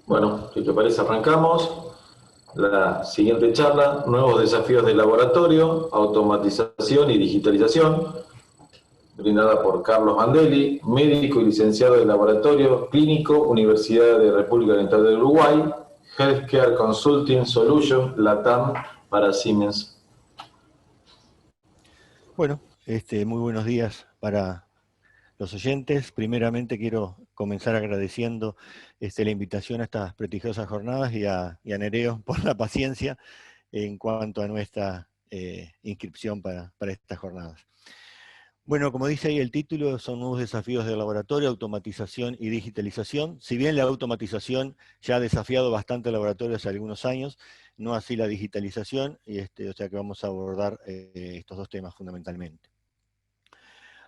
Bueno, si te parece, arrancamos. La siguiente charla, nuevos desafíos del laboratorio, automatización y digitalización, brindada por Carlos Mandelli, médico y licenciado de laboratorio clínico, Universidad de República Oriental del Uruguay, Healthcare Consulting Solution, LATAM, para Siemens. Bueno, muy buenos días para los oyentes. Primeramente quiero comenzar agradeciendo la invitación a estas prestigiosas jornadas y a Nereo por la paciencia en cuanto a nuestra inscripción para estas jornadas. Bueno, como dice ahí el título, son nuevos desafíos del laboratorio, automatización y digitalización. Si bien la automatización ya ha desafiado bastante el laboratorio hace algunos años, no así la digitalización, o sea que vamos a abordar estos dos temas fundamentalmente.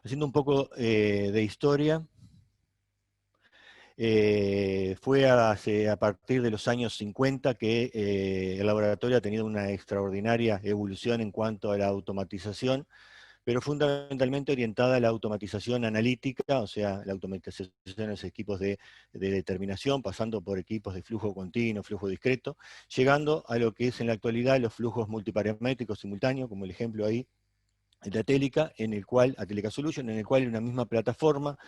Haciendo un poco de historia, fue a partir de los años 50 que el laboratorio ha tenido una extraordinaria evolución en cuanto a la automatización, pero fundamentalmente orientada a la automatización analítica, o sea, la automatización de los equipos de determinación, pasando por equipos de flujo continuo, flujo discreto, llegando a lo que es en la actualidad los flujos multiparamétricos simultáneos, como el ejemplo ahí de Atelica, Atelica Solution, en el cual en una misma plataforma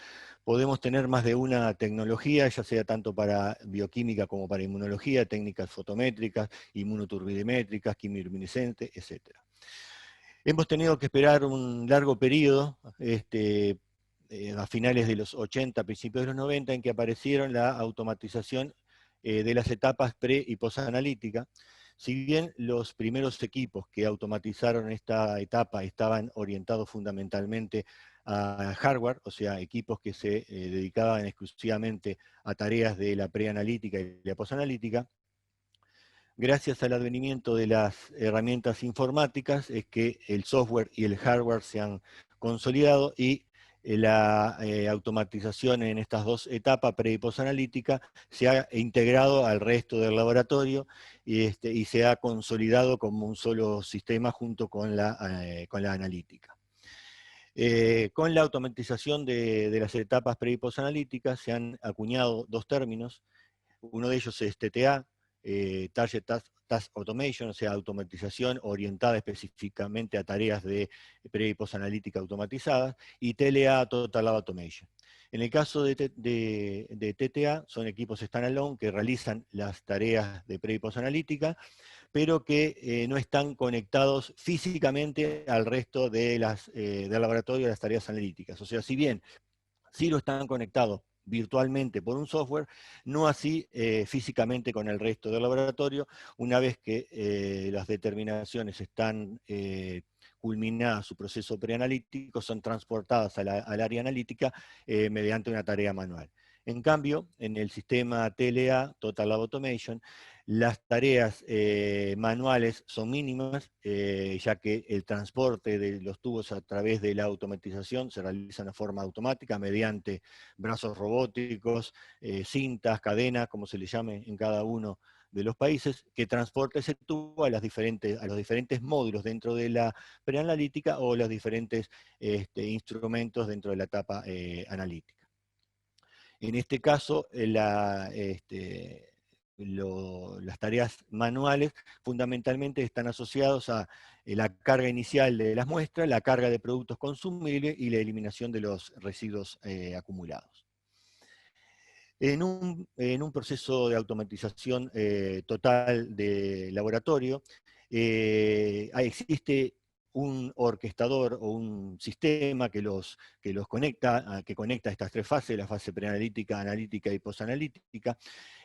podemos tener más de una tecnología, ya sea tanto para bioquímica como para inmunología, técnicas fotométricas, inmunoturbidimétricas, quimiluminescentes, etc. Hemos tenido que esperar un largo periodo, a finales de los 80, principios de los 90, en que aparecieron la automatización de las etapas pre- y posanalítica. Si bien los primeros equipos que automatizaron esta etapa estaban orientados fundamentalmente a hardware, o sea, equipos que se dedicaban exclusivamente a tareas de la preanalítica y la posanalítica, gracias al advenimiento de las herramientas informáticas es que el software y el hardware se han consolidado y la automatización en estas dos etapas, pre y posanalítica, se ha integrado al resto del laboratorio y se ha consolidado como un solo sistema junto con la analítica. Con la automatización de las etapas pre y posanalíticas se han acuñado dos términos. Uno de ellos es TTA, Target Task Automation, o sea, automatización orientada específicamente a tareas de pre- y posanalítica automatizadas, y TLA, Total Lab Automation. En el caso de TTA, son equipos standalone que realizan las tareas de pre- y posanalítica, pero que no están conectados físicamente al resto del laboratorio de las tareas analíticas. O sea, si bien sí lo están conectados virtualmente por un software, no así físicamente con el resto del laboratorio. Una vez que las determinaciones están culminadas su proceso preanalítico, son transportadas al área analítica mediante una tarea manual. En cambio, en el sistema TLA, Total Lab Automation, las tareas manuales son mínimas, ya que el transporte de los tubos a través de la automatización se realiza de forma automática mediante brazos robóticos, cintas, cadenas, como se le llame en cada uno de los países, que transporta ese tubo a los diferentes módulos dentro de la preanalítica o los diferentes instrumentos dentro de la etapa analítica. En este caso, las tareas manuales fundamentalmente están asociadas a la carga inicial de las muestras, la carga de productos consumibles y la eliminación de los residuos acumulados. En un proceso de automatización total de laboratorio, existe un orquestador o un sistema que los conecta, que conecta estas tres fases, la fase preanalítica, analítica y posanalítica,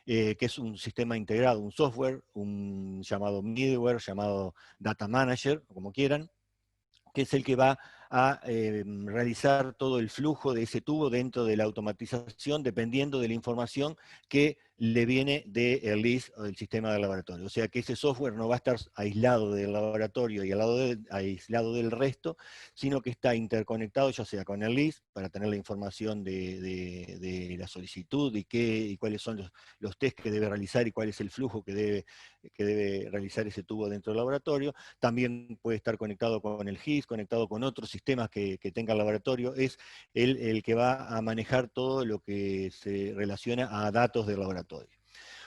que es un sistema integrado, un software, un llamado middleware, llamado data manager, como quieran, que es el que va a realizar todo el flujo de ese tubo dentro de la automatización, dependiendo de la información que le viene del LIS o del sistema del laboratorio. O sea que ese software no va a estar aislado del laboratorio y aislado del resto, sino que está interconectado ya sea con el LIS, para tener la información de la solicitud y cuáles son los test que debe realizar y cuál es el flujo que debe realizar ese tubo dentro del laboratorio. También puede estar conectado con el GIS, conectado con otros sistemas que tenga el laboratorio. Es el que va a manejar todo lo que se relaciona a datos del laboratorio.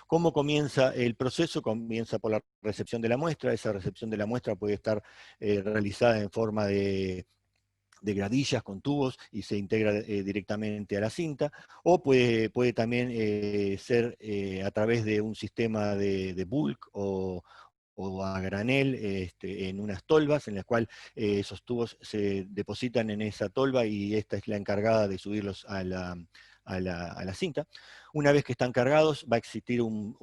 ¿Cómo comienza el proceso? Comienza por la recepción de la muestra. Esa recepción de la muestra puede estar realizada en forma de gradillas con tubos y se integra directamente a la cinta, o puede también ser a través de un sistema de bulk o a granel en unas tolvas, en las cuales esos tubos se depositan en esa tolva y esta es la encargada de subirlos a la cinta. Una vez que están cargados, va a existir un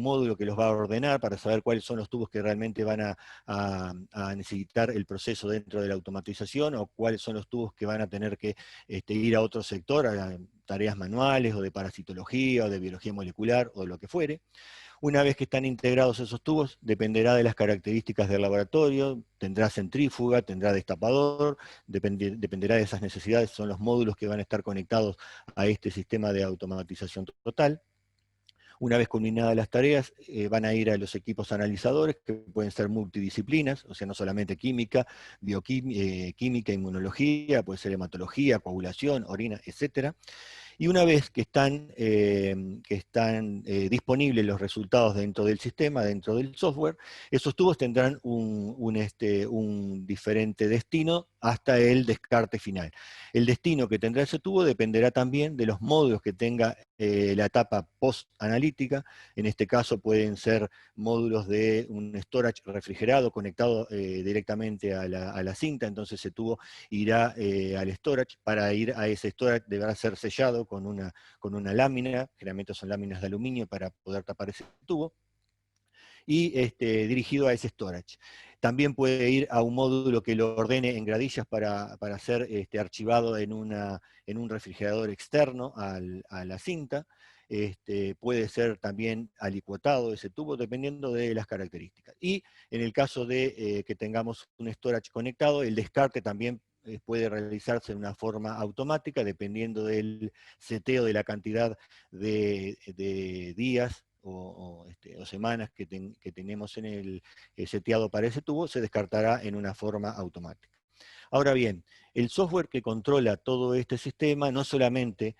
módulo que los va a ordenar para saber cuáles son los tubos que realmente van a necesitar el proceso dentro de la automatización, o cuáles son los tubos que van a tener que ir a otro sector, a tareas manuales, o de parasitología, o de biología molecular, o de lo que fuere. Una vez que están integrados esos tubos, dependerá de las características del laboratorio, tendrá centrífuga, tendrá destapador, dependerá de esas necesidades, son los módulos que van a estar conectados a este sistema de automatización total. Una vez culminadas las tareas, van a ir a los equipos analizadores, que pueden ser multidisciplinas, o sea, no solamente química, bioquímica, inmunología, puede ser hematología, coagulación, orina, etc. Y una vez que están disponibles los resultados dentro del sistema, dentro del software, esos tubos tendrán un diferente destino hasta el descarte final. El destino que tendrá ese tubo dependerá también de los módulos que tenga la etapa post-analítica. En este caso pueden ser módulos de un storage refrigerado conectado directamente a la cinta, entonces ese tubo irá al storage. Para ir a ese storage deberá ser sellado con una lámina, generalmente son láminas de aluminio para poder tapar ese tubo, y dirigido a ese storage. También puede ir a un módulo que lo ordene en gradillas para ser archivado en un refrigerador externo a la cinta. Puede ser también alicuotado ese tubo, dependiendo de las características. Y en el caso de que tengamos un storage conectado, el descarte también puede realizarse de una forma automática, dependiendo del seteo de la cantidad de días o semanas que tenemos en el seteado para ese tubo, se descartará en una forma automática. Ahora bien, el software que controla todo este sistema no solamente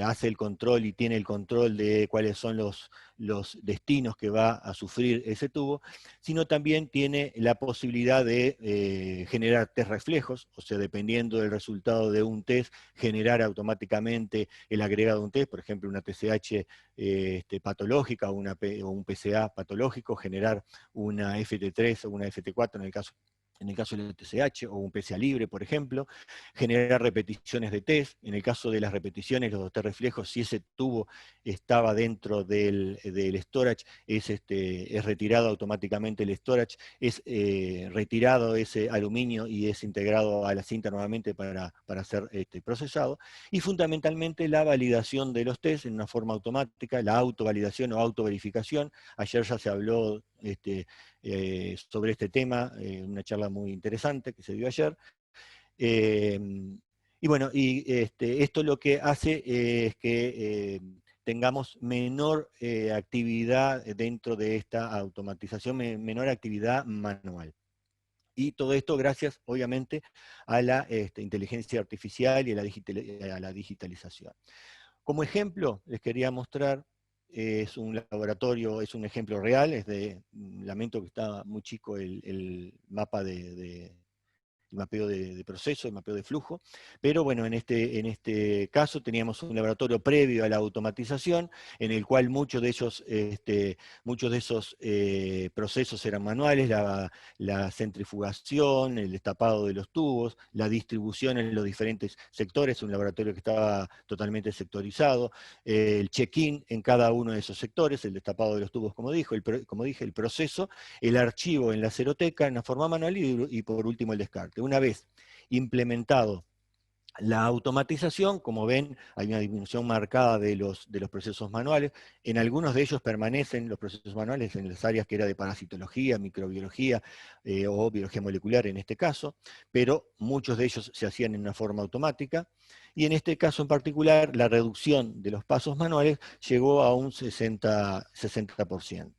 hace el control y tiene el control de cuáles son los destinos que va a sufrir ese tubo, sino también tiene la posibilidad de generar test reflejos, o sea, dependiendo del resultado de un test, generar automáticamente el agregado de un test, por ejemplo, una TSH patológica o un PCA patológico, generar una FT3 o una FT4 en el caso del TSH, o un PCA libre, por ejemplo, generar repeticiones de test. En el caso de las repeticiones, los test reflejos, si ese tubo estaba dentro del storage, es retirado automáticamente el storage, es retirado ese aluminio y es integrado a la cinta nuevamente para ser procesado. Y fundamentalmente la validación de los test en una forma automática, la autovalidación o autoverificación. Ayer ya se habló sobre este tema, una charla muy interesante que se dio ayer. Y bueno, esto lo que hace es que tengamos menor actividad dentro de esta automatización, menor actividad manual. Y todo esto gracias, obviamente, a la inteligencia artificial y a la digitalización. Como ejemplo, les quería mostrar, es un laboratorio, es un ejemplo real, lamento que está muy chico el mapa el mapeo de proceso, el mapeo de flujo, pero bueno, en este caso teníamos un laboratorio previo a la automatización, en el cual muchos de esos procesos eran manuales, la centrifugación, el destapado de los tubos, la distribución en los diferentes sectores, un laboratorio que estaba totalmente sectorizado, el check-in en cada uno de esos sectores, el destapado de los tubos, como dije, el proceso, el archivo en la ceroteca en la forma manual y por último el descarte. Una vez implementado la automatización, como ven, hay una disminución marcada de los procesos manuales. En algunos de ellos permanecen los procesos manuales en las áreas que era de parasitología, microbiología o biología molecular en este caso, pero muchos de ellos se hacían en una forma automática. Y en este caso en particular, la reducción de los pasos manuales llegó a un 60%.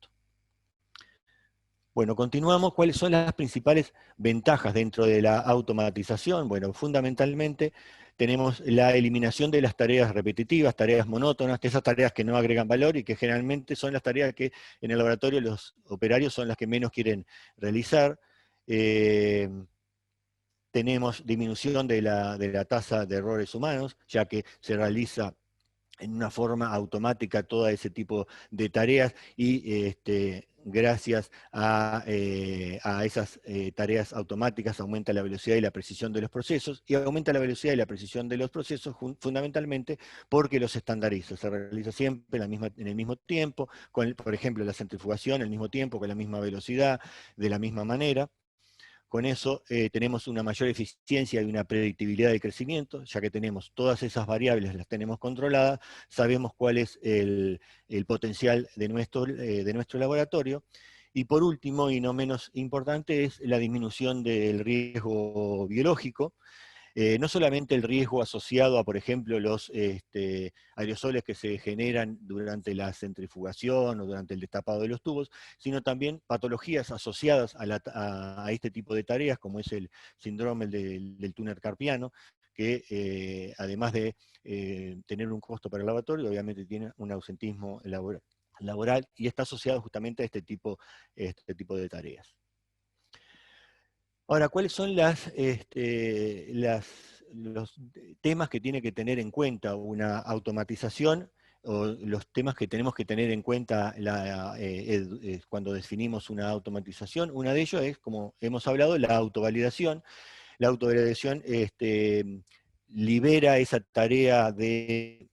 Bueno, continuamos. ¿Cuáles son las principales ventajas dentro de la automatización? Bueno, fundamentalmente tenemos la eliminación de las tareas repetitivas, tareas monótonas, de esas tareas que no agregan valor y que generalmente son las tareas que en el laboratorio los operarios son las que menos quieren realizar. Tenemos disminución de la tasa de errores humanos, ya que se realiza en una forma automática todo ese tipo de tareas y gracias a esas tareas automáticas aumenta la velocidad y la precisión de los procesos, y aumenta la velocidad y la precisión de los procesos fundamentalmente porque los estandariza, se realiza siempre en el mismo tiempo, por ejemplo la centrifugación al mismo tiempo, con la misma velocidad, de la misma manera. Con eso tenemos una mayor eficiencia y una predictibilidad de crecimiento, ya que tenemos todas esas variables, las tenemos controladas, sabemos cuál es el potencial de nuestro laboratorio. Y por último, y no menos importante, es la disminución del riesgo biológico. No solamente el riesgo asociado a, por ejemplo, los aerosoles que se generan durante la centrifugación o durante el destapado de los tubos, sino también patologías asociadas a este tipo de tareas, como es el síndrome del túnel carpiano, que además de tener un costo para el laboratorio, obviamente tiene un ausentismo laboral y está asociado justamente a este tipo de tareas. Ahora, ¿cuáles son los temas que tiene que tener en cuenta una automatización, o los temas que tenemos que tener en cuenta cuando definimos una automatización? Una de ellos es, como hemos hablado, la autovalidación. La autovalidación libera esa tarea de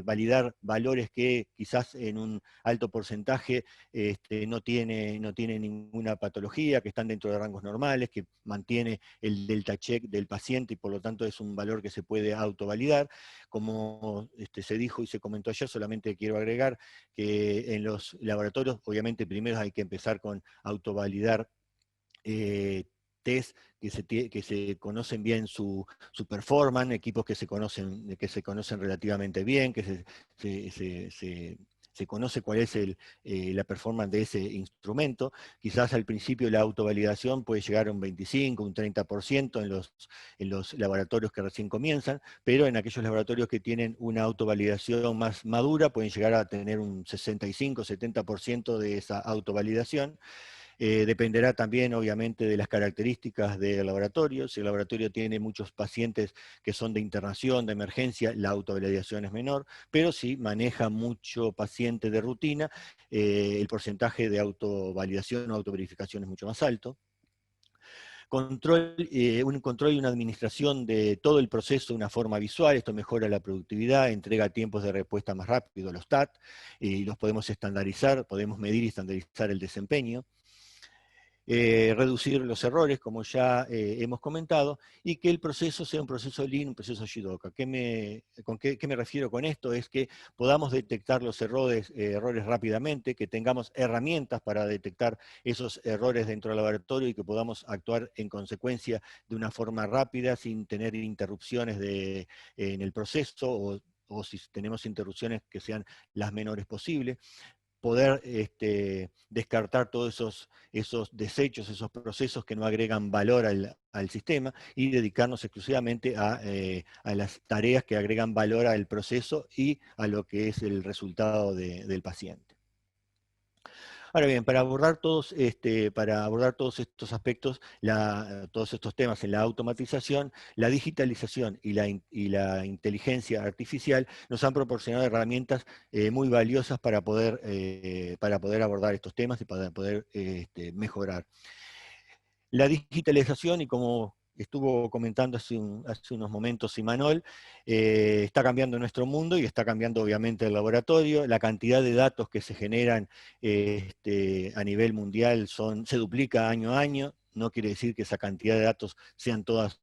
validar valores que quizás en un alto porcentaje no tiene ninguna patología, que están dentro de rangos normales, que mantiene el delta check del paciente y por lo tanto es un valor que se puede autovalidar. Como se dijo y se comentó ayer, solamente quiero agregar que en los laboratorios, obviamente primero hay que empezar con autovalidar test que se conocen bien su performance, equipos que se conocen relativamente bien, que se conoce cuál es la performance de ese instrumento. Quizás al principio la autovalidación puede llegar a un 25, un 30% en los laboratorios que recién comienzan, pero en aquellos laboratorios que tienen una autovalidación más madura pueden llegar a tener un 65, 70% de esa autovalidación. Dependerá también, obviamente, de las características del laboratorio. Si el laboratorio tiene muchos pacientes que son de internación, de emergencia, la autovalidación es menor, pero si maneja mucho paciente de rutina, el porcentaje de autovalidación o autoverificación es mucho más alto. Un control y una administración de todo el proceso de una forma visual, esto mejora la productividad, entrega tiempos de respuesta más rápido a los TAT, y los podemos estandarizar, podemos medir y estandarizar el desempeño. Reducir los errores, como ya hemos comentado, y que el proceso sea un proceso Lean, un proceso Jidoka. ¿Qué me refiero con esto? Es que podamos detectar los errores rápidamente, que tengamos herramientas para detectar esos errores dentro del laboratorio y que podamos actuar en consecuencia de una forma rápida, sin tener interrupciones en el proceso, o si tenemos interrupciones que sean las menores posibles. Poder descartar todos esos desechos, esos procesos que no agregan valor al sistema, y dedicarnos exclusivamente a las tareas que agregan valor al proceso y a lo que es el resultado del paciente. Ahora bien, para abordar todos estos aspectos, todos estos temas en la automatización, la digitalización y la inteligencia artificial nos han proporcionado herramientas muy valiosas para poder abordar estos temas y para poder mejorar. La digitalización, y como estuvo comentando hace unos momentos Imanol, está cambiando nuestro mundo y está cambiando obviamente el laboratorio. La cantidad de datos que se generan a nivel mundial se duplica año a año. No quiere decir que esa cantidad de datos sean todas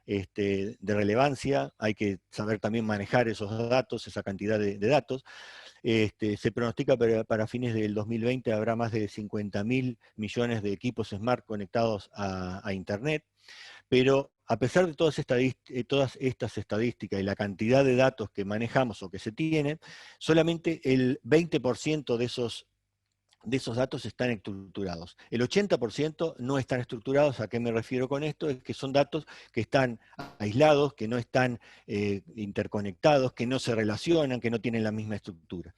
de relevancia. Hay que saber también manejar esos datos, esa cantidad de datos. Se pronostica para fines del 2020 habrá más de 50.000 millones de equipos smart conectados a Internet, pero a pesar de todas estas estadísticas y la cantidad de datos que manejamos o que se tienen, solamente el 20% de de esos datos están estructurados. El 80% no están estructurados. ¿A qué me refiero con esto? Es que son datos que están aislados, que no están interconectados, que no se relacionan, que no tienen la misma estructura.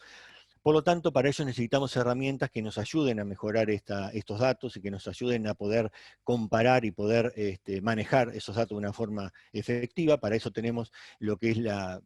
Por lo tanto, para ello necesitamos herramientas que nos ayuden a mejorar estos datos y que nos ayuden a poder comparar y poder manejar esos datos de una forma efectiva. Para eso tenemos lo que es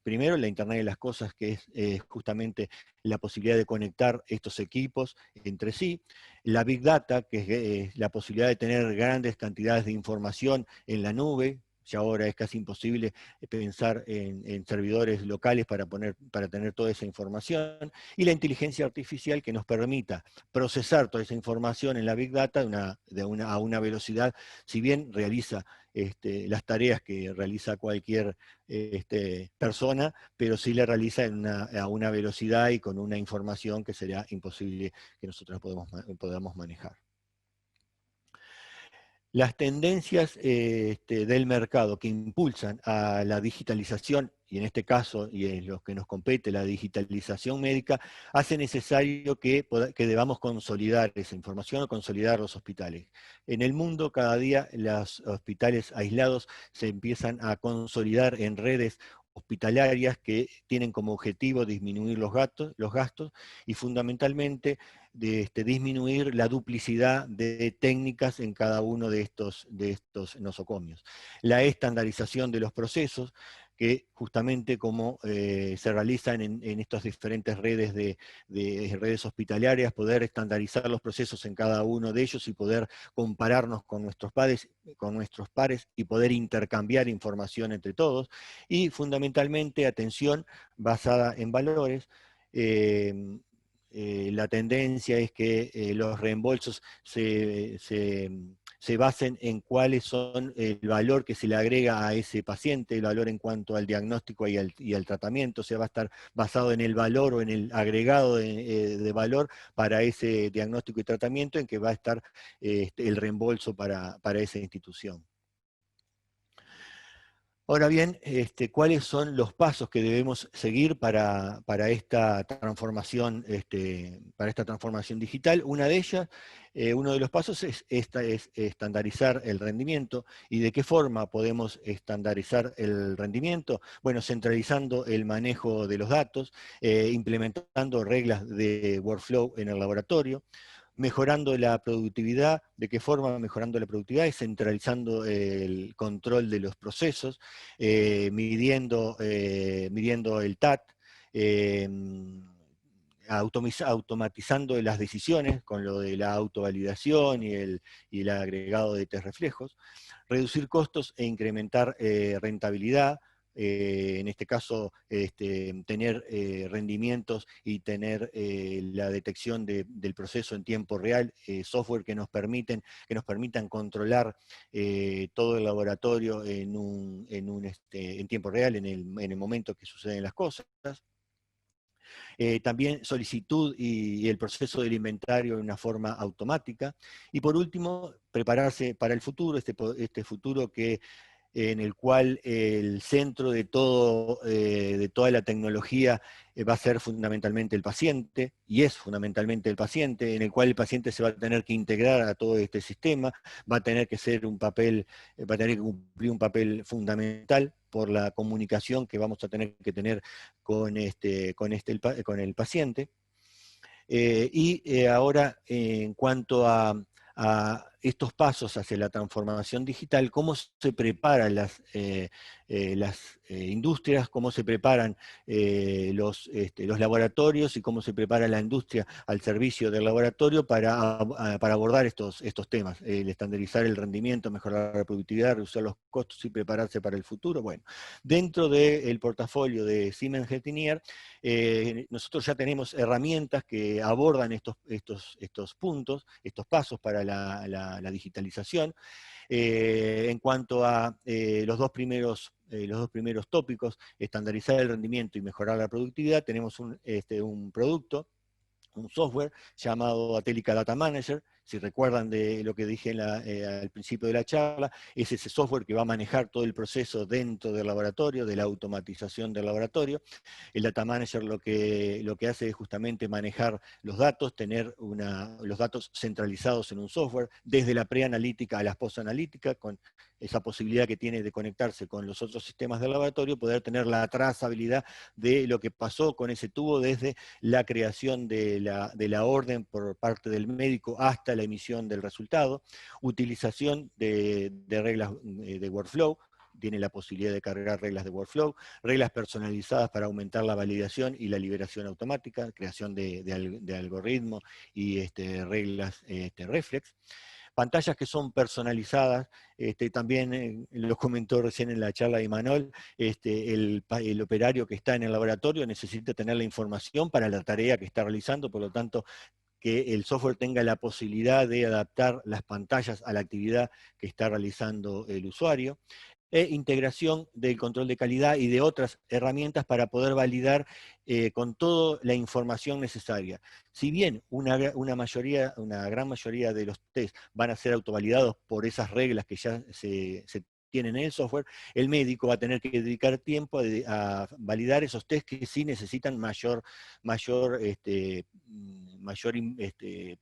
primero la Internet de las Cosas, que es justamente la posibilidad de conectar estos equipos entre sí. La Big Data, que es la posibilidad de tener grandes cantidades de información en la nube. Ya ahora es casi imposible pensar en servidores locales para tener toda esa información, y la inteligencia artificial que nos permita procesar toda esa información en la Big Data a una velocidad, si bien realiza las tareas que realiza cualquier persona, pero sí la realiza a una velocidad y con una información que sería imposible que nosotros podamos manejar. Las tendencias del mercado que impulsan a la digitalización, y en este caso, y en los que nos compete, la digitalización médica, hace necesario que debamos consolidar esa información o consolidar los hospitales. En el mundo, cada día, los hospitales aislados se empiezan a consolidar en redes hospitalarias que tienen como objetivo disminuir los gastos y fundamentalmente disminuir la duplicidad de técnicas en cada uno de estos nosocomios. La estandarización de los procesos, que justamente como se realizan en estas diferentes redes de redes hospitalarias, poder estandarizar los procesos en cada uno de ellos y poder compararnos con nuestros pares y poder intercambiar información entre todos, y fundamentalmente atención basada en valores. La tendencia es que los reembolsos se basen en cuáles son el valor que se le agrega a ese paciente, el valor en cuanto al diagnóstico y al tratamiento. O sea, va a estar basado en el valor o en el agregado de valor para ese diagnóstico y tratamiento, en que va a estar el reembolso para esa institución. Ahora bien, ¿cuáles son los pasos que debemos seguir para esta transformación, digital? Una de ellas, uno de los pasos es estandarizar el rendimiento. ¿Y de qué forma podemos estandarizar el rendimiento? Bueno, centralizando el manejo de los datos, implementando reglas de workflow en el laboratorio, mejorando la productividad. ¿De qué forma mejorando la productividad? Es centralizando el control de los procesos, midiendo el TAT, automatizando las decisiones con lo de la autovalidación y el agregado de test reflejos, reducir costos e incrementar rentabilidad. En este caso, tener rendimientos y tener la detección del proceso en tiempo real, software que nos permitan controlar todo el laboratorio en tiempo real, en el momento que suceden las cosas. También solicitud y el proceso del inventario en una forma automática. Y por último, prepararse para el futuro, este futuro en el cual el centro de toda la tecnología va a ser fundamentalmente el paciente, y es fundamentalmente el paciente, en el cual el paciente se va a tener que integrar a todo este sistema, va a tener que cumplir un papel fundamental por la comunicación que vamos a tener que tener con el paciente. Ahora, en cuanto a estos pasos hacia la transformación digital, ¿cómo se preparan las industrias, cómo se preparan los laboratorios y cómo se prepara la industria al servicio del laboratorio para abordar estos temas? El estandarizar el rendimiento, mejorar la productividad, reducir los costos y prepararse para el futuro. Bueno, dentro del portafolio de Siemens Healthineers, nosotros ya tenemos herramientas que abordan estos puntos, estos pasos para la digitalización. En cuanto a los dos primeros tópicos, estandarizar el rendimiento y mejorar la productividad, tenemos un producto, un software llamado Atelica Data Manager, si recuerdan de lo que dije al principio de la charla, es ese software que va a manejar todo el proceso dentro del laboratorio, de la automatización del laboratorio. El Data Manager lo que hace es justamente manejar los datos, tener los datos centralizados en un software, desde la preanalítica a la postanalítica, con esa posibilidad que tiene de conectarse con los otros sistemas del laboratorio, poder tener la trazabilidad de lo que pasó con ese tubo desde la creación de la orden por parte del médico hasta la emisión del resultado, utilización de reglas de workflow, tiene la posibilidad de cargar reglas de workflow, reglas personalizadas para aumentar la validación y la liberación automática, creación de algoritmos y reglas reflex. Pantallas que son personalizadas, también lo comentó recién en la charla de Imanol, el operario que está en el laboratorio necesita tener la información para la tarea que está realizando, por lo tanto, que el software tenga la posibilidad de adaptar las pantallas a la actividad que está realizando el usuario, e integración del control de calidad y de otras herramientas para poder validar con toda la información necesaria. Si bien una gran mayoría de los test van a ser autovalidados por esas reglas que ya se tienen en el software, el médico va a tener que dedicar tiempo a validar esos test que sí necesitan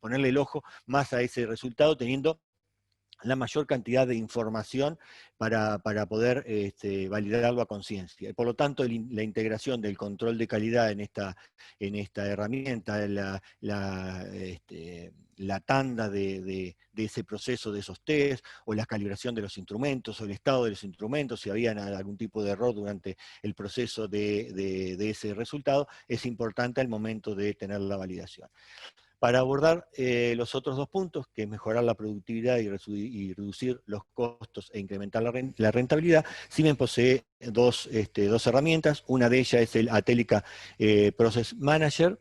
ponerle el ojo más a ese resultado, teniendo la mayor cantidad de información para poder validarlo a conciencia. Por lo tanto, la integración del control de calidad en esta herramienta, la tanda de ese proceso de esos test, o la calibración de los instrumentos, o el estado de los instrumentos, si había algún tipo de error durante el proceso de ese resultado, es importante al momento de tener la validación. Para abordar los otros dos puntos, que es mejorar la productividad y reducir los costos e incrementar la rentabilidad, Siemens posee dos herramientas. Una de ellas es el Atelica Process Manager.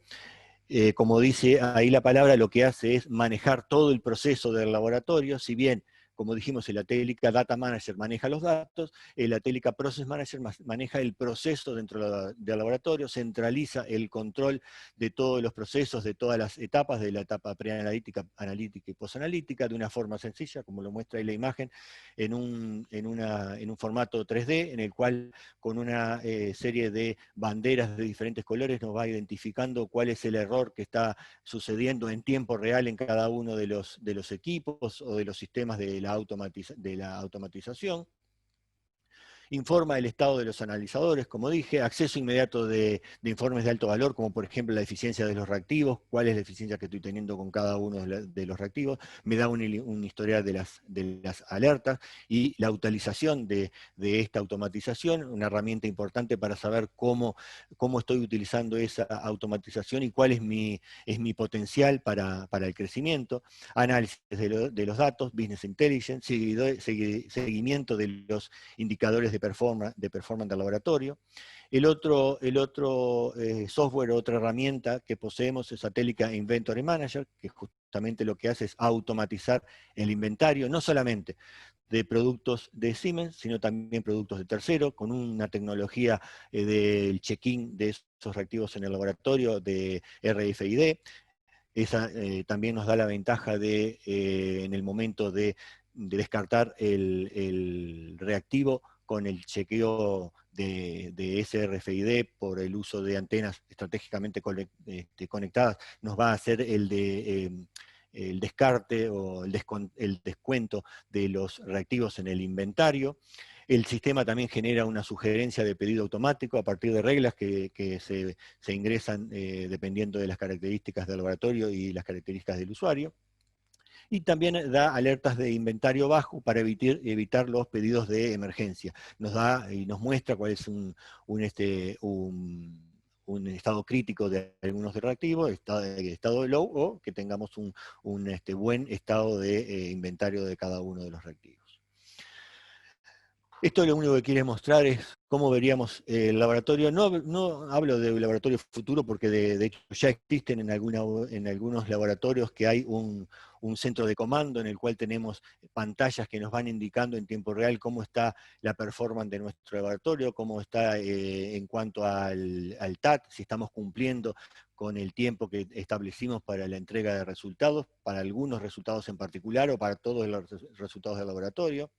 Como dice ahí la palabra, lo que hace es manejar todo el proceso del laboratorio. Si bien, como dijimos, el Atelica Data Manager maneja los datos, el Atelica Process Manager maneja el proceso dentro del laboratorio, centraliza el control de todos los procesos, de todas las etapas, de la etapa preanalítica, analítica y posanalítica, de una forma sencilla, como lo muestra ahí la imagen, en un formato 3D, en el cual con una serie de banderas de diferentes colores nos va identificando cuál es el error que está sucediendo en tiempo real en cada uno de los equipos o de los sistemas de la automatización. Informa el estado de los analizadores, como dije, acceso inmediato de informes de alto valor, como por ejemplo la eficiencia de los reactivos, cuál es la eficiencia que estoy teniendo con cada uno de los reactivos, me da un historial de las alertas, y la utilización de esta automatización, una herramienta importante para saber cómo estoy utilizando esa automatización y cuál es mi potencial para el crecimiento. Análisis de los datos, business intelligence, seguimiento de los indicadores de performance del laboratorio. El otro software, otra herramienta que poseemos es Atelica Inventory Manager, que justamente lo que hace es automatizar el inventario, no solamente de productos de Siemens, sino también productos de tercero, con una tecnología del check-in de esos reactivos en el laboratorio de RFID. Esa también nos da la ventaja de, en el momento de descartar el reactivo con el chequeo de SRFID por el uso de antenas estratégicamente conectadas, nos va a hacer el descarte o el descuento de los reactivos en el inventario. El sistema también genera una sugerencia de pedido automático a partir de reglas que se ingresan dependiendo de las características del laboratorio y las características del usuario. Y también da alertas de inventario bajo para evitar los pedidos de emergencia. Nos da y nos muestra cuál es un estado crítico de algunos reactivos, estado low, o que tengamos un buen estado de inventario de cada uno de los reactivos. Esto lo único que quiere mostrar es cómo veríamos el laboratorio. No hablo de un laboratorio futuro porque de hecho ya existen en algunos laboratorios que hay un centro de comando en el cual tenemos pantallas que nos van indicando en tiempo real cómo está la performance de nuestro laboratorio, cómo está en cuanto al TAT, si estamos cumpliendo con el tiempo que establecimos para la entrega de resultados, para algunos resultados en particular o para todos los resultados del laboratorio.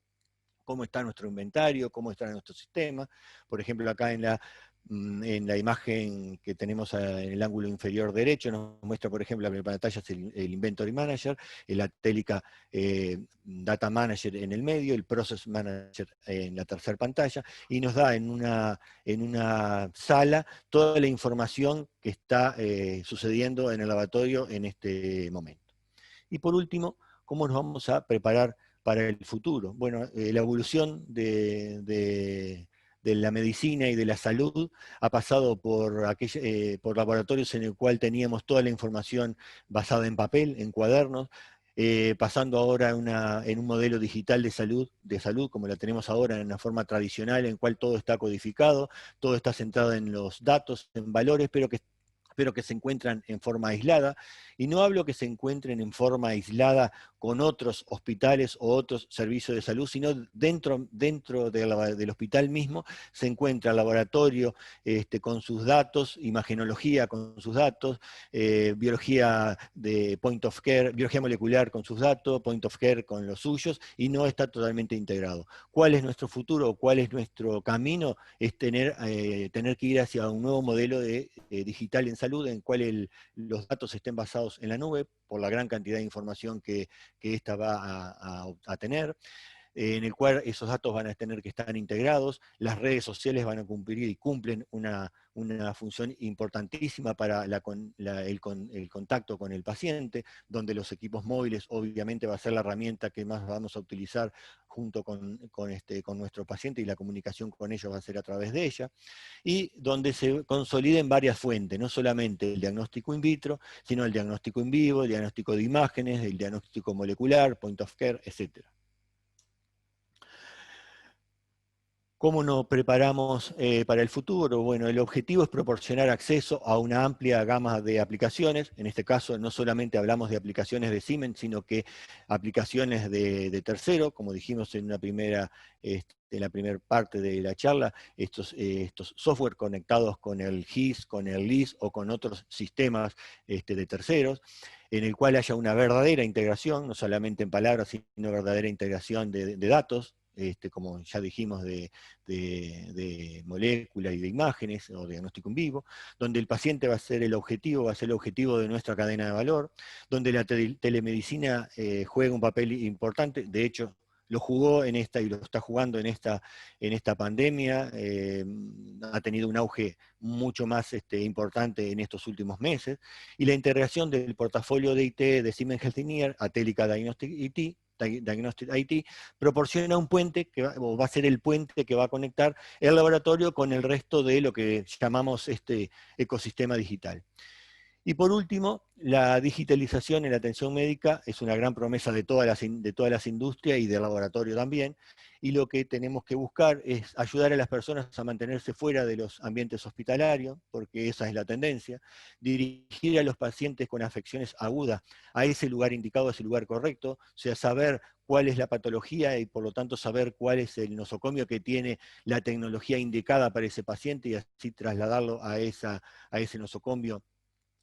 Cómo está nuestro inventario, cómo está nuestro sistema. Por ejemplo, acá en la imagen que tenemos en el ángulo inferior derecho, nos muestra, por ejemplo, la primera pantalla es el Inventory Manager, el Atelica Data Manager en el medio, el Process Manager en la tercera pantalla, y nos da en una sala toda la información que está sucediendo en el laboratorio en este momento. Y por último, cómo nos vamos a preparar para el futuro. Bueno, la evolución de la medicina y de la salud ha pasado por laboratorios en el cual teníamos toda la información basada en papel, en cuadernos, pasando ahora en un modelo digital de salud, como la tenemos ahora en una forma tradicional, en cual todo está codificado, todo está centrado en los datos, en valores, pero que se encuentran en forma aislada, y no hablo que se encuentren en forma aislada con otros hospitales o otros servicios de salud, sino dentro del hospital mismo se encuentra el laboratorio con sus datos, imagenología con sus datos, biología de point of care, biología molecular con sus datos, point of care con los suyos, y no está totalmente integrado. ¿Cuál es nuestro futuro? ¿Cuál es nuestro camino? Es tener que ir hacia un nuevo modelo digital en salud, en el cual los datos estén basados en la nube, por la gran cantidad de información que ésta va a tener, en el cual esos datos van a tener que estar integrados, las redes sociales van a cumplir y cumplen una función importantísima para el contacto con el paciente, donde los equipos móviles obviamente va a ser la herramienta que más vamos a utilizar junto con nuestro paciente, y la comunicación con ellos va a ser a través de ella, y donde se consoliden varias fuentes, no solamente el diagnóstico in vitro, sino el diagnóstico in vivo, el diagnóstico de imágenes, el diagnóstico molecular, point of care, etc. ¿Cómo nos preparamos para el futuro? Bueno, el objetivo es proporcionar acceso a una amplia gama de aplicaciones. En este caso, no solamente hablamos de aplicaciones de Siemens, sino que aplicaciones de tercero, como dijimos en la primera parte de la charla, estos software conectados con el GIS, con el LIS o con otros sistemas de terceros, en el cual haya una verdadera integración, no solamente en palabras, sino verdadera integración de datos, como ya dijimos, de moléculas y de imágenes, o diagnóstico en vivo, donde el paciente va a ser el objetivo de nuestra cadena de valor, donde la telemedicina juega un papel importante. De hecho, lo jugó en esta y lo está jugando en esta pandemia, ha tenido un auge mucho más importante en estos últimos meses, y la integración del portafolio de IT de Siemens Healthineers, Atelica Diagnostic IT, proporciona un puente o va a ser el puente que va a conectar el laboratorio con el resto de lo que llamamos este ecosistema digital. Y por último, la digitalización en la atención médica es una gran promesa de todas las industrias y del laboratorio también, y lo que tenemos que buscar es ayudar a las personas a mantenerse fuera de los ambientes hospitalarios, porque esa es la tendencia, dirigir a los pacientes con afecciones agudas a ese lugar indicado, a ese lugar correcto, o sea, saber cuál es la patología y por lo tanto saber cuál es el nosocomio que tiene la tecnología indicada para ese paciente, y así trasladarlo a ese nosocomio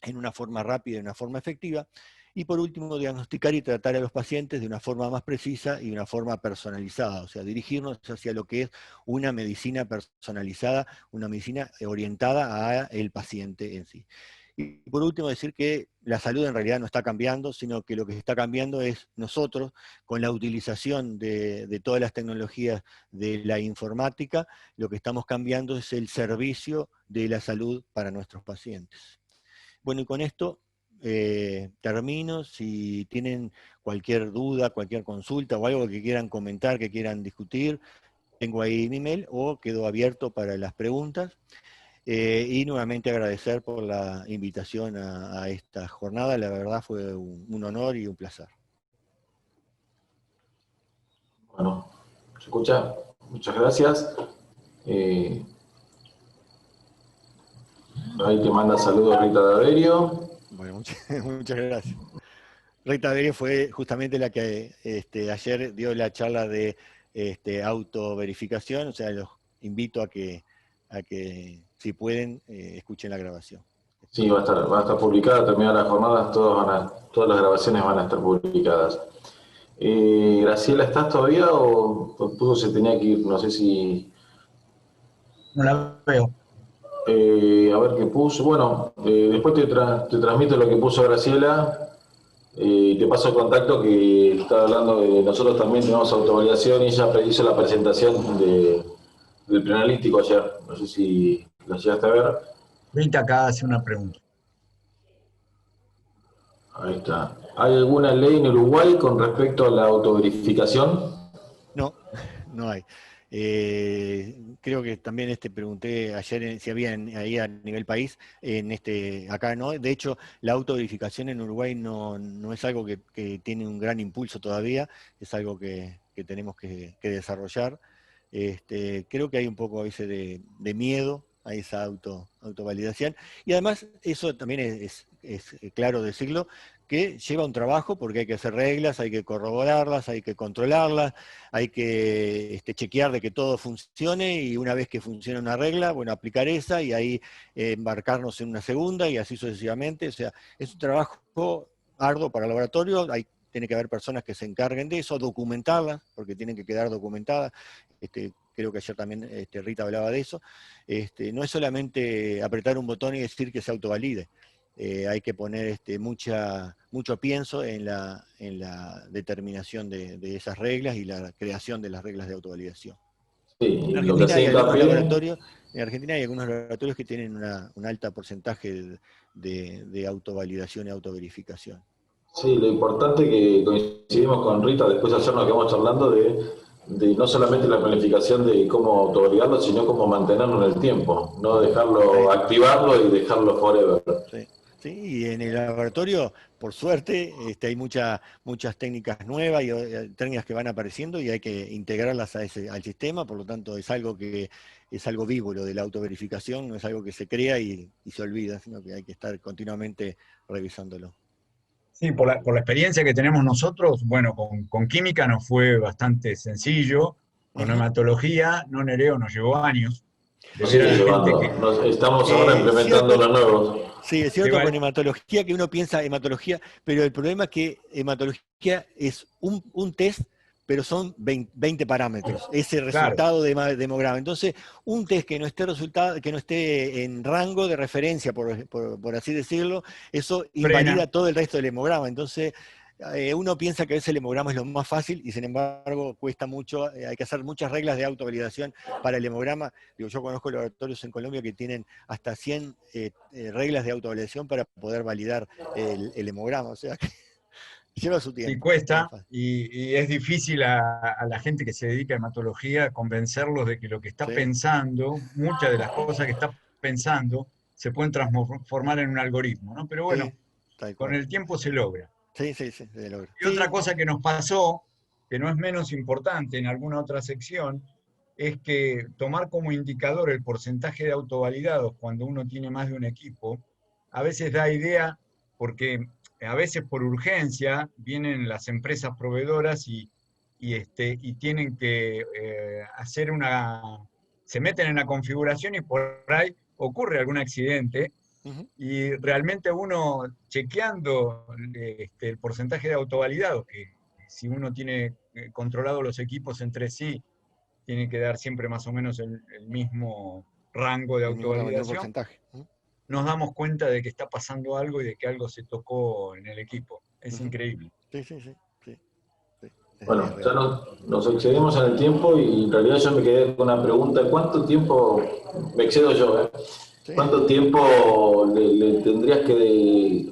en una forma rápida y una forma efectiva. Y por último, diagnosticar y tratar a los pacientes de una forma más precisa y de una forma personalizada, o sea, dirigirnos hacia lo que es una medicina personalizada, una medicina orientada al paciente en sí. Y por último, decir que la salud en realidad no está cambiando, sino que lo que está cambiando es nosotros, con la utilización de todas las tecnologías de la informática, lo que estamos cambiando es el servicio de la salud para nuestros pacientes. Bueno, y con esto termino. Si tienen cualquier duda, cualquier consulta o algo que quieran comentar, que quieran discutir, tengo ahí mi mail o quedo abierto para las preguntas. Y nuevamente agradecer por la invitación a esta jornada. La verdad fue un honor y un placer. Bueno, ¿se escucha? Muchas gracias. Ahí te manda saludos Rita Daverio. Bueno, muchas gracias. Rita Daverio fue justamente la que ayer dio la charla de autoverificación, o sea, los invito a que si pueden, escuchen la grabación. Sí, va a estar publicada, terminada la jornada, todas las grabaciones van a estar publicadas. Graciela, ¿estás todavía o se tenía que ir? No sé si... No la veo. A ver qué puso. Bueno, después te transmito lo que puso Graciela. Te paso el contacto que estaba hablando de nosotros también tenemos autovalidación y ella hizo la presentación del penalístico ayer. No sé si lo llegaste a ver. Rita acá hace una pregunta. Ahí está. ¿Hay alguna ley en Uruguay con respecto a la autoverificación? No, no hay. Creo que también pregunté ayer si había ahí a nivel país, acá no. De hecho, la autoverificación en Uruguay no es algo que tiene un gran impulso todavía, es algo que tenemos que desarrollar. Creo que hay un poco a veces de miedo a esa autovalidación. Y además, eso también es claro decirlo, que lleva un trabajo porque hay que hacer reglas, hay que corroborarlas, hay que controlarlas, hay que chequear de que todo funcione y una vez que funciona una regla, bueno, aplicar esa y ahí embarcarnos en una segunda y así sucesivamente. O sea, es un trabajo arduo para el laboratorio, tiene que haber personas que se encarguen de eso, documentarlas, porque tienen que quedar documentadas. Creo que ayer también Rita hablaba de eso. No es solamente apretar un botón y decir que se autovalide. Hay que poner mucho pienso en la determinación de esas reglas y la creación de las reglas de autovalidación. Sí, En lo que Argentina hay algunos laboratorios que tienen un alto porcentaje de autovalidación y autoverificación. Sí, lo importante que coincidimos con Rita, después ayer nos quedamos hablando de no solamente la planificación de cómo autovalidarlo, sino cómo mantenerlo en el tiempo, no dejarlo, activarlo y dejarlo forever. Sí. Sí, y en el laboratorio, por suerte, hay muchas técnicas nuevas y técnicas que van apareciendo y hay que integrarlas al sistema, por lo tanto es algo vivo lo de la autoverificación, no es algo que se crea y se olvida, sino que hay que estar continuamente revisándolo. Sí, por la experiencia que tenemos nosotros, bueno, con química nos fue bastante sencillo, con hematología, no Nereo nos llevó años. Estamos ahora implementando los nuevos. Sí, es cierto, con hematología, que uno piensa hematología, pero el problema es que hematología es un test, pero son 20 parámetros, ese resultado de hemograma. Entonces, un test que no esté en rango de referencia, por así decirlo, eso invalida todo el resto del hemograma. Entonces, uno piensa que a veces el hemograma es lo más fácil y sin embargo cuesta mucho, hay que hacer muchas reglas de autovalidación para el hemograma. Yo conozco laboratorios en Colombia que tienen hasta 100 reglas de autovalidación para poder validar el hemograma, o sea que lleva su tiempo. Sí, cuesta, y es difícil a la gente que se dedica a hematología convencerlos de que lo que está pensando, muchas de las cosas que está pensando, se pueden transformar en un algoritmo, ¿no? Pero bueno, con el tiempo se logra. Sí, se logra. Y otra cosa que nos pasó, que no es menos importante en alguna otra sección, es que tomar como indicador el porcentaje de autovalidados cuando uno tiene más de un equipo, a veces da idea, porque a veces por urgencia vienen las empresas proveedoras y tienen que se meten en la configuración y por ahí ocurre algún accidente. Y realmente uno chequeando el porcentaje de autovalidados, que si uno tiene controlado los equipos entre sí, tiene que dar siempre más o menos el mismo rango de autovalidación, nos damos cuenta de que está pasando algo y de que algo se tocó en el equipo. Es increíble. Sí. Bueno, ya nos excedimos en el tiempo y en realidad yo me quedé con una pregunta. ¿Cuánto tiempo, me excedo yo, ¿cuánto tiempo le tendrías que...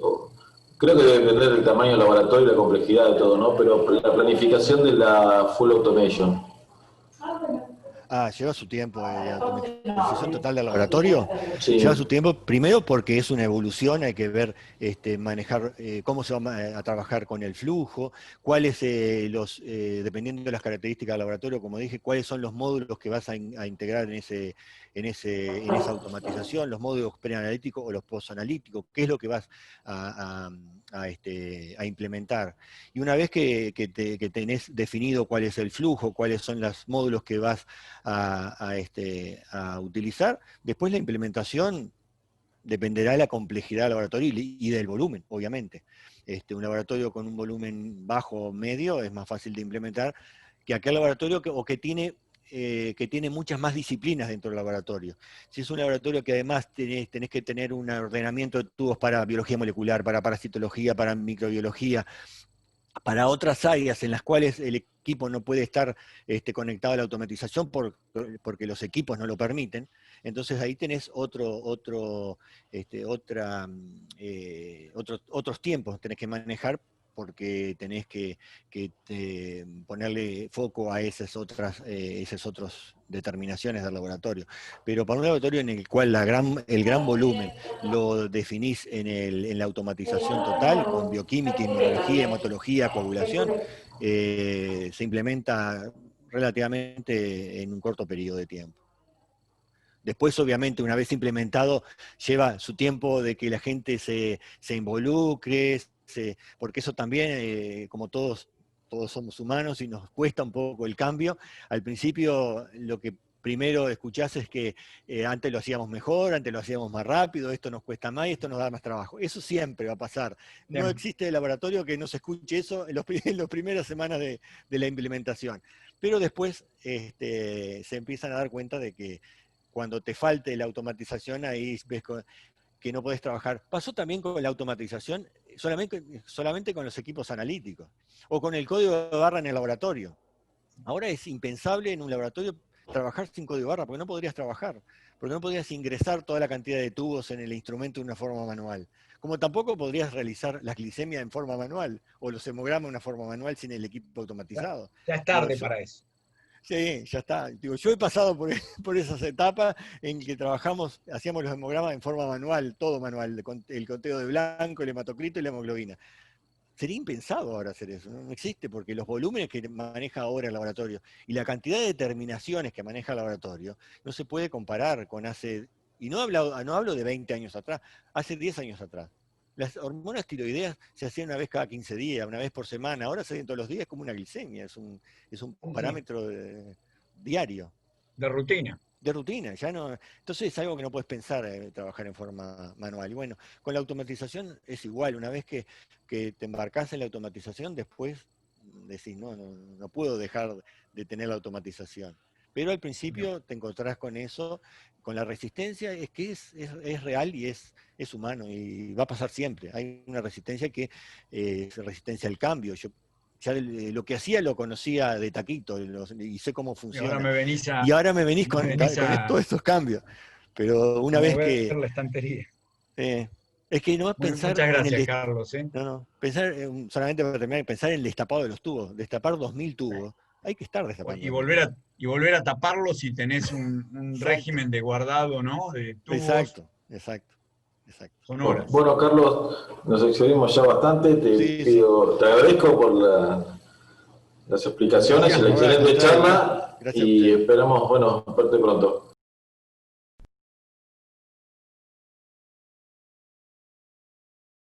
creo que debe depender del tamaño del laboratorio y la complejidad de todo, ¿no? Pero la planificación de la full automation. Lleva su tiempo de automatización total del laboratorio. Sí. Lleva su tiempo, primero porque es una evolución, hay que ver, manejar cómo se va a trabajar con el flujo, cuáles dependiendo de las características del laboratorio, como dije, cuáles son los módulos que vas a integrar en esa automatización, los módulos preanalíticos o los postanalíticos, qué es lo que vas a implementar. Y una vez que tenés definido cuál es el flujo, cuáles son los módulos que vas a utilizar, después la implementación dependerá de la complejidad del laboratorio y del volumen, obviamente. Un laboratorio con un volumen bajo o medio es más fácil de implementar que aquel laboratorio que tiene muchas más disciplinas dentro del laboratorio. Si es un laboratorio que además tenés que tener un ordenamiento de tubos para biología molecular, para parasitología, para microbiología, para otras áreas en las cuales el equipo no puede estar conectado a la automatización porque los equipos no lo permiten, entonces ahí tenés otros tiempos tenés que manejar, porque tenés que ponerle foco a esas otras determinaciones del laboratorio. Pero para un laboratorio en el cual el gran volumen lo definís en la automatización total, con bioquímica, inmunología, hematología, coagulación, se implementa relativamente en un corto periodo de tiempo. Después, obviamente, una vez implementado, lleva su tiempo de que la gente se involucre, porque eso también, como todos somos humanos y nos cuesta un poco el cambio. Al principio lo que primero escuchás es que antes lo hacíamos mejor, antes lo hacíamos más rápido, esto nos cuesta más y esto nos da más trabajo. Eso siempre va a pasar. No existe laboratorio que no se escuche eso en las primeras semanas de la implementación. Pero después se empiezan a dar cuenta de que cuando te falte la automatización, ahí ves que no podés trabajar. Pasó también con la automatización solamente con los equipos analíticos, o con el código de barra en el laboratorio. Ahora es impensable en un laboratorio trabajar sin código de barra, porque no podrías trabajar, porque no podrías ingresar toda la cantidad de tubos en el instrumento de una forma manual. Como tampoco podrías realizar la glicemia en forma manual, o los hemogramas de una forma manual sin el equipo automatizado. Ya es tarde para eso. Sí, ya está. Digo, yo he pasado por esas etapas en que hacíamos los hemogramas en forma manual, todo manual, el conteo de blanco, el hematocrito y la hemoglobina. Sería impensado ahora hacer eso, no existe, porque los volúmenes que maneja ahora el laboratorio y la cantidad de determinaciones que maneja el laboratorio no se puede comparar con y no hablo de 20 años atrás, hace 10 años atrás. Las hormonas tiroideas se hacían una vez cada 15 días, una vez por semana, ahora se hacen todos los días como una glicemia, es un parámetro diario. De rutina. De rutina, ya no. Entonces es algo que no puedes pensar trabajar en forma manual. Y bueno, con la automatización es igual, una vez que te embarcás en la automatización, después decís, no puedo dejar de tener la automatización. Pero al principio te encontrarás con eso, con la resistencia, es que es real y es humano, y va a pasar siempre. Hay una resistencia que es resistencia al cambio. Yo ya lo que hacía lo conocía de taquito, y sé cómo funciona. Y ahora me venís con todos estos cambios. Pero una vez que... la estantería. Es que no es pensar... Muchas gracias, Carlos. Pensar, solamente para terminar, pensar en el destapado de los tubos, destapar 2000 tubos. Hay que estar destapando. Y volver a taparlos si tenés un régimen de guardado, ¿no? De tubos. Exacto. Son horas. Bueno, Carlos, nos excedimos ya bastante. Te agradezco por las explicaciones y la excelente charla. Y esperamos, verte pronto.